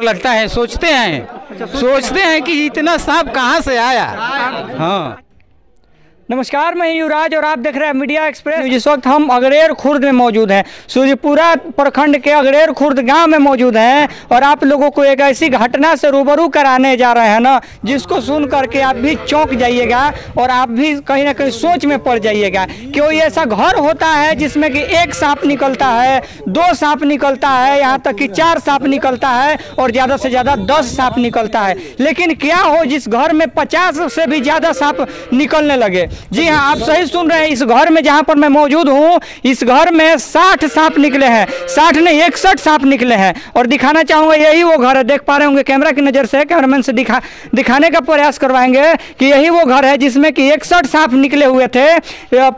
लगता है, सोचते हैं कि इतना सांप कहाँ से आया। हाँ, नमस्कार, मैं युवराज और आप देख रहे हैं मीडिया एक्सप्रेस। जिस वक्त हम अगरेर खुर्द में मौजूद हैं, सूर्यपुरा प्रखंड के अगरेर खुर्द गांव में मौजूद हैं और आप लोगों को एक ऐसी घटना से रूबरू कराने जा रहे हैं ना, जिसको सुन करके आप भी चौंक जाइएगा और आप भी कहीं ना कहीं सोच में पड़ जाइएगा। कोई ऐसा घर होता है जिसमें कि एक सांप निकलता है, 2 सांप निकलता है, यहाँ तक कि 4 सांप निकलता है और ज़्यादा से ज़्यादा 10 सांप निकलता है। लेकिन क्या हो जिस घर में 50 से भी ज़्यादा सांप निकलने लगे। जी हाँ, आप सही सुन रहे हैं। इस घर में जहाँ पर मैं मौजूद हूँ, इस घर में 60 सांप निकले हैं, 60 नहीं 61 सांप निकले हैं। और दिखाना चाहूँगा यही वो घर है, देख पा रहे होंगे कैमरा की नज़र से, कैमरामैन से दिखाने का प्रयास करवाएंगे कि यही वो घर है जिसमें कि 61 सांप निकले हुए थे।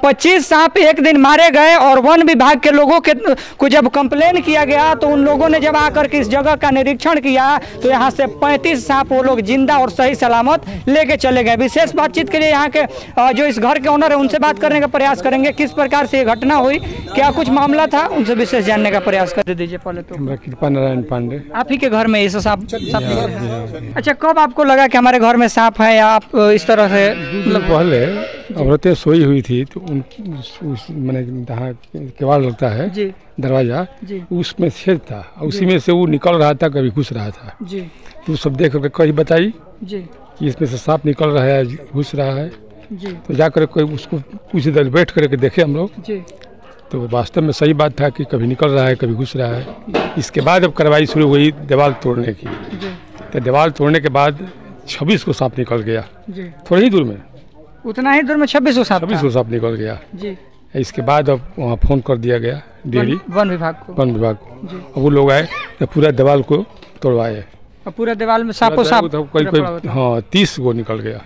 25 सांप एक दिन मारे गए और वन विभाग के लोगों को जब कंप्लेन किया गया तो उन लोगों ने जब आकर के इस जगह का निरीक्षण किया तो यहाँ से 35 सांप वो लोग जिंदा और सही सलामत लेके चले गए। विशेष बातचीत के लिए यहाँ के जो इस घर के ओनर है उनसे बात करने का प्रयास करेंगे, किस प्रकार से ये घटना हुई, क्या कुछ मामला था, उनसे विशेष जानने का प्रयास कर दीजिए। पहले तो कृपा नारायण पांडे, आप ही के घर में ये सांप निकले? अच्छा, कब आपको लगा कि हमारे घर में सांप है, या आप इस तरह से मतलब पहले औरतें सोई हुई थी तो मैंने जहाँ केवाड़ लगता है जी, दरवाजा जी, उसमें छेद था, उसी में से वो निकल रहा था, कभी घुस रहा था जी। तो सब देख कर कहीं बताई जी कि इसमें से सांप निकल रहा है, घुस रहा है जी। तो जाकर कोई उसको कुछ देर बैठ करके देखे हम लोग जी, तो वास्तव में सही बात था कि कभी निकल रहा है, कभी घुस रहा है। इसके बाद अब कार्रवाई शुरू हुई दीवार तोड़ने की जी। तो दीवार तोड़ने के बाद 26 को सांप निकल गया जी, थोड़ी ही दूर में, उतना ही दूर में 26 को सांप निकल गया जी। इसके बाद अब वहाँ फोन कर दिया गया डेयरी वन विभाग को जी। अब वो लोग आए तो पूरा दीवार को तोड़वाए, पूरा दीवार में सांपों सांप कोई हाँ 30 को निकल गया।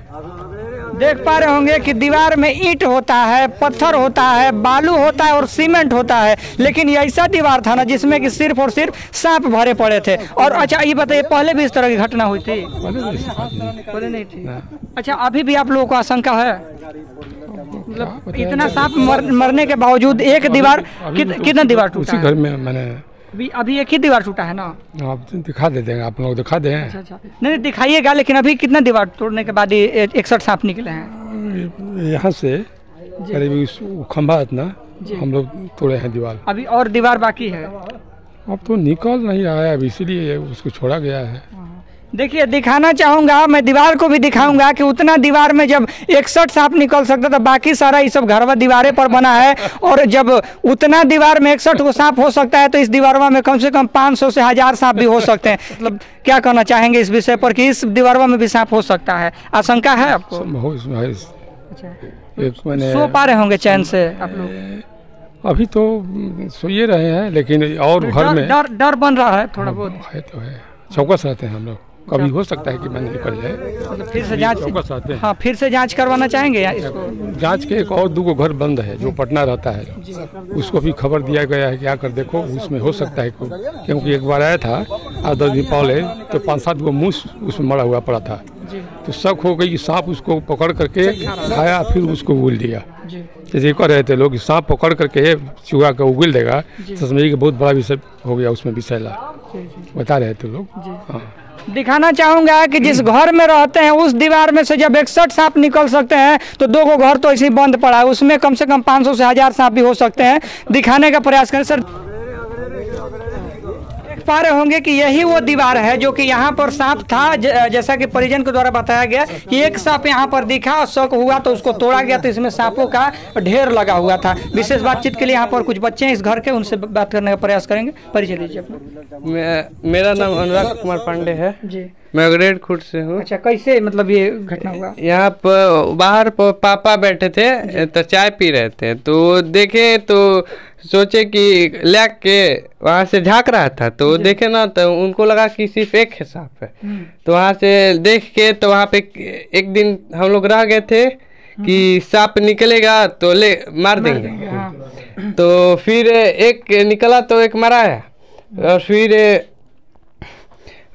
देख पा रहे होंगे कि दीवार में ईंट होता है, पत्थर होता है, बालू होता है और सीमेंट होता है, लेकिन ये ऐसा दीवार था ना जिसमें कि सिर्फ और सिर्फ सांप भरे पड़े थे। और अच्छा ये बताइए, पहले भी इस तरह की घटना हुई थी? पहले नहीं थी। अच्छा, अभी भी आप लोगों को आशंका है? मतलब इतना सांप मरने के बावजूद एक दीवार, कितना दीवार टूटा? उसी घर में मैंने अभी एक ही दीवार टूटा है ना? आप दिखा देते हैं, आप लोग दिखा दें। अच्छा, नहीं दिखाइएगा, लेकिन अभी कितना दीवार तोड़ने के बाद 61 सांप निकले हैं? यहाँ से करीब खंभा इतना हम लोग तोड़े हैं दीवार। अभी और दीवार बाकी है? अब तो निकल नहीं रहा है, अब इसीलिए उसको छोड़ा गया है। देखिए, दिखाना चाहूँगा, मैं दीवार को भी दिखाऊंगा कि उतना दीवार में जब 61 सांप निकल सकता था, बाकी सारा ये सब घरवा दीवारें पर बना है, और जब उतना दीवार में 61 को सांप हो सकता है तो इस दीवारवा में कम से कम 500 से 1000 सांप भी हो सकते हैं। मतलब क्या कहना चाहेंगे इस विषय पर कि इस दीवारवा में भी सांप हो सकता है? आशंका है आपको? सो पा रहे होंगे चैन से आप लोग? अभी तो सोइए रहे हैं, लेकिन और घर में डर बन रहा है थोड़ा बहुत है, तो है, चौकस रहते हैं हम लोग। कभी हो सकता है कि मैंने निकल जाए, फिर से जांच, हाँ फिर से जांच करवाना चाहेंगे या इसको? जांच के एक और 2 घर बंद है जो पटना रहता है, उसको भी खबर दिया गया है कि आकर देखो, उसमें हो सकता है क्योंकि एक बार आया था 8-10 दिन पहले, तो 5-7 गो मूस उसमें मरा हुआ पड़ा था, तो शक हो गई कि सांप उसको पकड़ करके खाया, फिर उसको उगल दिया। जैसे कह रहे थे लोग कि सांप पकड़ करके चूहा को उगल देगा, समझिए कि बहुत बड़ा विषय हो गया उसमें, विषैला बता रहे थे लोग। हाँ, दिखाना चाहूँगा कि जिस घर में रहते हैं उस दीवार में से जब 61 सांप निकल सकते हैं तो 2 घर तो ऐसे ही बंद पड़ा है, उसमें कम से कम 500 से 1000 सांप भी हो सकते हैं। दिखाने का प्रयास करें सर। देख पा रहे होंगे कि यही वो दीवार है जो कि यहाँ पर सांप था, जैसा कि परिजन के द्वारा बताया गया कि एक सांप यहाँ पर दिखा और शक हुआ तो उसको तोड़ा गया, तो इसमें सांपों का ढेर लगा हुआ था। विशेष बातचीत के लिए यहाँ पर कुछ बच्चे हैं इस घर के, उनसे बात करने का प्रयास करेंगे। परिचय लीजिए अपना। मेरा नाम अनुराग कुमार पांडे है जी, मैं अगरेर खुर्द से हूँ। अच्छा, कैसे मतलब ये घटना हुआ? यहाँ पर बाहर पापा बैठे थे तो चाय पी रहे थे, तो देखे तो सोचे कि लैग के वहाँ से झाँक रहा था, तो देखे ना तो उनको लगा कि सिर्फ एक है सांप है, तो वहाँ से देख के तो वहाँ पे एक दिन हम लोग रह गए थे कि सांप निकलेगा तो ले मार देंगे। तो फिर एक निकला तो एक मराया, और फिर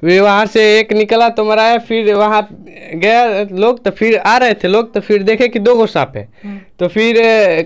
वहाँ से एक निकला तो मराया, फिर वहाँ गया लोग, तो फिर आ रहे थे लोग, तो फिर देखे कि 2 गो सांप है, तो फिर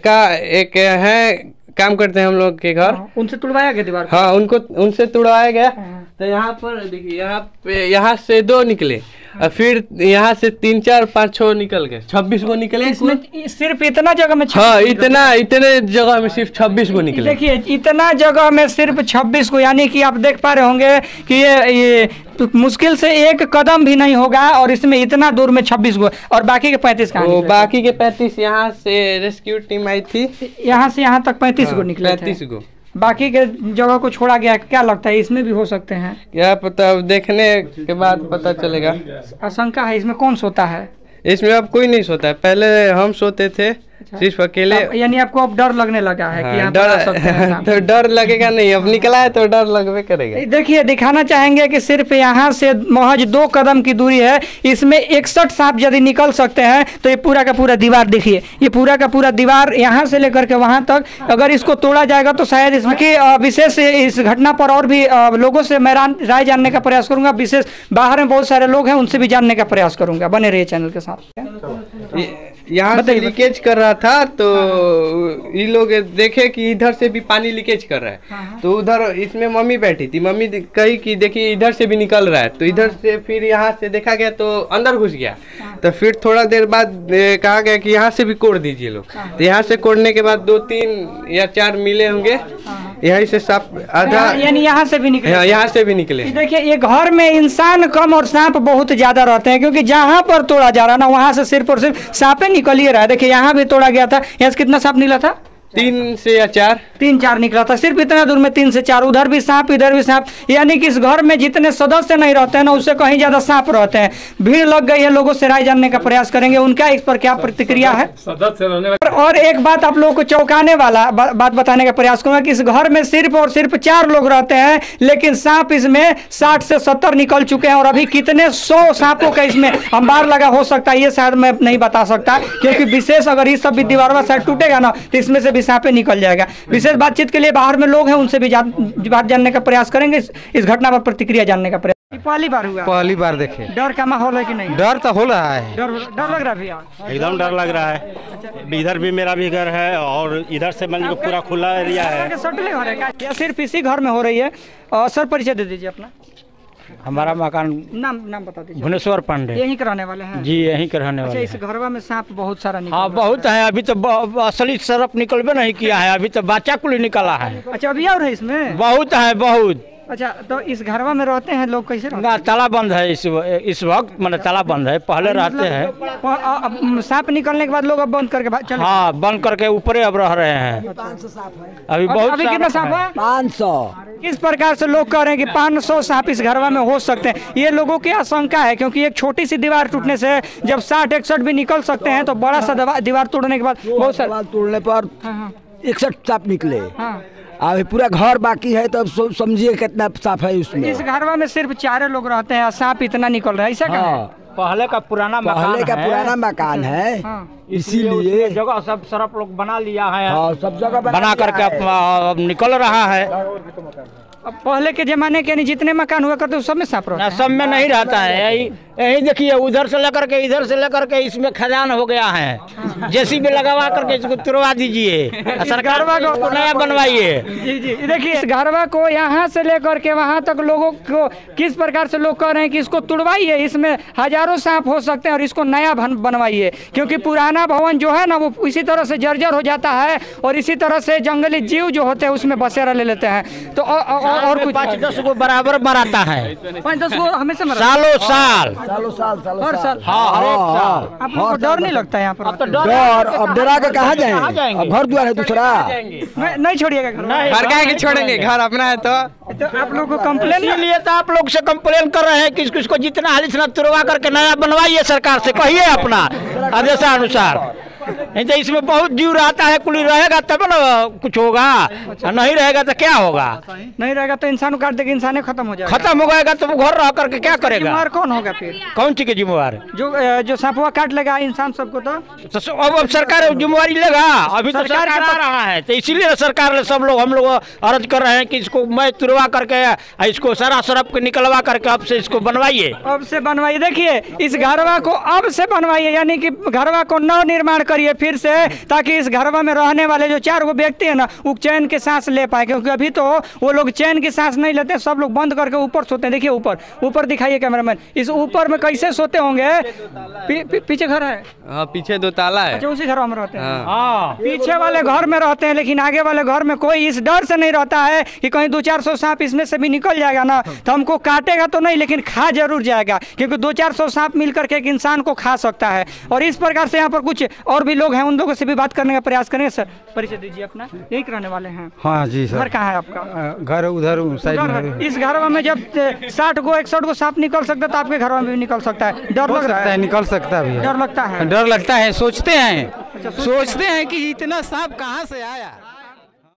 का एक है काम करते हैं हम लोग के घर। उनसे तुड़वाया गया दीवार? हाँ, उनको उनसे तुड़वाया गया। तो यहाँ पर देखिए, यहाँ से 2 निकले और फिर यहाँ से 3 4 5 6 निकल गए, 26 गो निकले। इसमें सिर्फ इतना जगह में? हाँ, इतने जगह में सिर्फ 26 गो निकले। देखिए इतना जगह में सिर्फ 26 को, यानी कि आप देख पा रहे होंगे कि ये मुश्किल से 1 कदम भी नहीं होगा और इसमें इतना दूर में 26 गो, और बाकी के 35 कहाँ? बाकी के 35 यहाँ से रेस्क्यू टीम आई थी, यहाँ से यहाँ तक 35 गो निकले। 35 गो। बाकी के जगह को छोड़ा गया। क्या लगता है इसमें भी हो सकते हैं? क्या पता, देखने के बाद पता चलेगा। आशंका है इसमें कौन सोता है? इसमें अब कोई नहीं सोता है, पहले हम सोते थे सिर्फ अकेले। यानी आपको अब डर लगने लगा है कि यहाँ डर तो डर लगेगा नहीं, अब निकला है तो डर लगवे करेगा। देखिए दिखाना चाहेंगे कि सिर्फ यहाँ से महज 2 कदम की दूरी है, इसमें 61 सांप यदि निकल सकते हैं तो ये पूरा का पूरा दीवार देखिए, ये पूरा का पूरा दीवार यहाँ से लेकर के वहाँ तक अगर इसको तोड़ा जाएगा तो शायद इसमें की विशेष इस घटना पर और भी लोगों से मैं राय जानने का प्रयास करूंगा। विशेष बाहर में बहुत सारे लोग हैं, उनसे भी जानने का प्रयास करूंगा। बने रहिए चैनल के साथ। यहाँ से लीकेज कर रहा था तो ये लोग देखे कि इधर से भी पानी लीकेज कर रहा है, तो उधर इसमें मम्मी बैठी थी, मम्मी कही कि देखिए इधर से भी निकल रहा है, तो इधर से फिर यहाँ से देखा गया तो अंदर घुस गया। तो फिर थोड़ा देर बाद कहा गया कि यहाँ से भी कोड़ दीजिए लोग, तो यहाँ से कोड़ने के बाद 2 3 या 4 मिले होंगे, यहीं से सांप आधा, यानी यहाँ से भी निकले। यहाँ से भी निकले। देखिए ये घर में इंसान कम और सांप बहुत ज्यादा रहते हैं, क्योंकि जहाँ पर तोड़ा जा रहा है ना वहाँ से सिर्फ और सिर्फ सांपे निकल ही रहा है। देखिए यहाँ भी तोड़ा गया था, यहाँ से कितना सांप निकला था? 3 से या 4 3 4 निकला था, सिर्फ इतना दूर में 3 से 4, उधर भी सांप इधर भी सांप। यानी कि इस घर में जितने सदस्य नहीं रहते हैं ना उससे कहीं ज्यादा सांप रहते हैं। भीड़ लग गई है, लोगों से राय जानने का प्रयास करेंगे, उनका इस पर क्या प्रतिक्रिया है। और एक बात आप लोगों को चौंकाने वाला बात बताने का प्रयास करूंगा कि इस घर में सिर्फ और सिर्फ 4 लोग रहते हैं, लेकिन सांप इसमें 60 से 70 निकल चुके हैं, और अभी कितने 100 सांपों का इसमें अंबार लगा हो सकता है ये शायद मैं नहीं बता सकता, क्योंकि विशेष अगर ये सब भी दीवार शायद टूटेगा ना तो इसमें से भी सांपे निकल जाएगा। विशेष बातचीत के लिए बाहर में लोग हैं, उनसे भी बात जानने का प्रयास करेंगे, इस घटना पर प्रतिक्रिया जानने का प्रयास। पहली बार हुआ? पहली बार देखे। डर का माहौल है कि नहीं? डर तो हो रहा है। डर लग रहा है भैया? एकदम डर लग रहा है। इधर भी मेरा भी घर है और इधर से मान लो पूरा खुला एरिया है। क्या सिर्फ इसी घर में हो रही है? सर परिचय दे दीजिए अपना। हमारा मकान नाम बता दीजिए। भुवनेश्वर पांडे। यहीं के रहने वाले हैं? जी यहीं के रहने वाले। इस घरवा में सांप बहुत सारा निकला? हाँ बहुत है, अभी तो असली सरफ निकलबे नहीं किया है, अभी तो बच्चा कुल निकला है। अच्छा अभी और है इसमें? बहुत है बहुत। अच्छा तो इस घरवा में रहते हैं लोग कैसे रहते हैं? ताला बंद है इस वक्त, मतलब ताला बंद है, पहले रहते हैं। सांप निकलने के बाद लोग अब बंद करके चले? हाँ बंद करके ऊपरे अब रह रहे हैं। 500 सांप है अभी बहुत। अभी कितना सांप है? 500। किस प्रकार से लोग कह रहे हैं कि 500 सांप इस घरवा में हो सकते हैं? ये लोगों की आशंका है, क्योंकि एक छोटी सी दीवार टूटने से जब 60-61 भी निकल सकते हैं तो बड़ा सा दीवार तोड़ने के बाद बहुत सारे तोड़ने पर 61 सांप निकले। हाँ। अभी पूरा घर बाकी है, तो अब समझिए कितना सांप है उसमें। इस घरवा में सिर्फ 4 लोग रहते हैं, सांप इतना निकल रहा है, ऐसा क्या है? पहले का पुराना मकान है, इसीलिए जगह सब सरफ लोग बना लिया है। हाँ, सब जगह बना करके निकल रहा है। अब पहले के जमाने के जितने मकान हुआ करते सब में सांप रहता है? सब में नहीं रहता है, यही देखिए उधर से लेकर के इधर से लेकर के इसमें खजान हो गया है। जेसीबी लगवा करके इसको तुड़वा दीजिए, सरकार को नया बनवाइए। जी जी देखिए इस घरवा को यहाँ से लेकर के वहाँ तक लोगों को किस प्रकार से लोग कह रहे हैं कि इसको तुड़वाइए, इसमें हजारों सांप हो सकते हैं और इसको नया बनवाइए, क्योंकि पुराना भवन जो है ना वो इसी तरह से जर्जर हो जाता है और इसी तरह से जंगली जीव जो होते हैं उसमें बसेरा ले लेते हैं। तो और कुछ 5-10 को बराबर मराता है, 5-10 को हमेशा सालों साल। हर साल। हाँ हर एक साल। आप लोगों को डर नहीं लगता है यहाँ पर? अब डरा के कहाँ जाएंगे? अब घर द्वार है दूसरा। नहीं छोड़िएगा घर? छोड़ेंगे, घर अपना है। तो आप लोग को कंप्लेन, इसलिए तो आप लोग से कंप्लेन कर रहे हैं कि इसको जितना हाल इतना तुड़वा करके नया बनवाइए, सरकार से कहिए अपना आदेशानुसार। नहीं तो इसमें बहुत जीव रहता है, कुली रहेगा तब ना कुछ होगा, नहीं रहेगा तो क्या होगा? नहीं रहेगा तो इंसान काट देगा, इंसान खत्म हो जाएगा। खत्म हो जाएगा तो वो घर रह करके क्या करेगा? जिम्मेवार कौन होगा फिर? कौन सी के जिम्मेवार? जो सांपवा काट लेगा इंसान सबको, तो अब सरकार जिम्मेवारी लेगा। अभी तो सरकार आ रहा है, तो इसीलिए सरकार ने सब लोग हम लोग अर्ज कर रहे हैं कि इसको मैं तुड़वा करके इसको सारा सरफ के निकलवा करके अब से इसको बनवाइए। अब से बनवाइए। देखिए इस घरवा को अब से बनवाइए, यानी कि घरवा को नव निर्माण करिए, फिर फिर से, ताकि इस घरवा में रहने वाले जो 4 गो व्यक्ति है ना वो चैन के सांस ले पाए, क्योंकि अभी तो वो लोग चैन की सांस नहीं लेते, सब लोग बंद करके ऊपर सोते हैं। देखिए ऊपर दिखाइए कैमरामैन, इस ऊपर में कैसे सोते होंगे। पीछे घर है, हाँ पीछे 2 ताला है। अच्छा उसी घर में रहते हैं। हाँ पीछे वाले घर में रहते हैं, लेकिन आगे वाले घर में कोई इस डर से नहीं रहता है कि कहीं 200-400 सांप इसमें से भी निकल जाएगा ना तो हमको काटेगा तो नहीं, लेकिन खा जरूर जाएगा, क्योंकि 200-400 सांप मिल करके एक इंसान को खा सकता है। और इस प्रकार से यहाँ पर कुछ और भी लोग हैं, उन लोगों से भी बात करने का प्रयास करेंगे। सर परिचय दीजिए अपना, यही रहने वाले हैं? हाँ जी सर। घर कहाँ है आपका? घर उधर साइड में। इस घर में जब 60 गो 61 गो सांप निकल सकता है तो आपके घर में भी निकल सकता है, डर लग रहा है? निकल सकता है, डर लगता है, डर लगता है। सोचते हैं कि इतना सांप कहाँ से आया।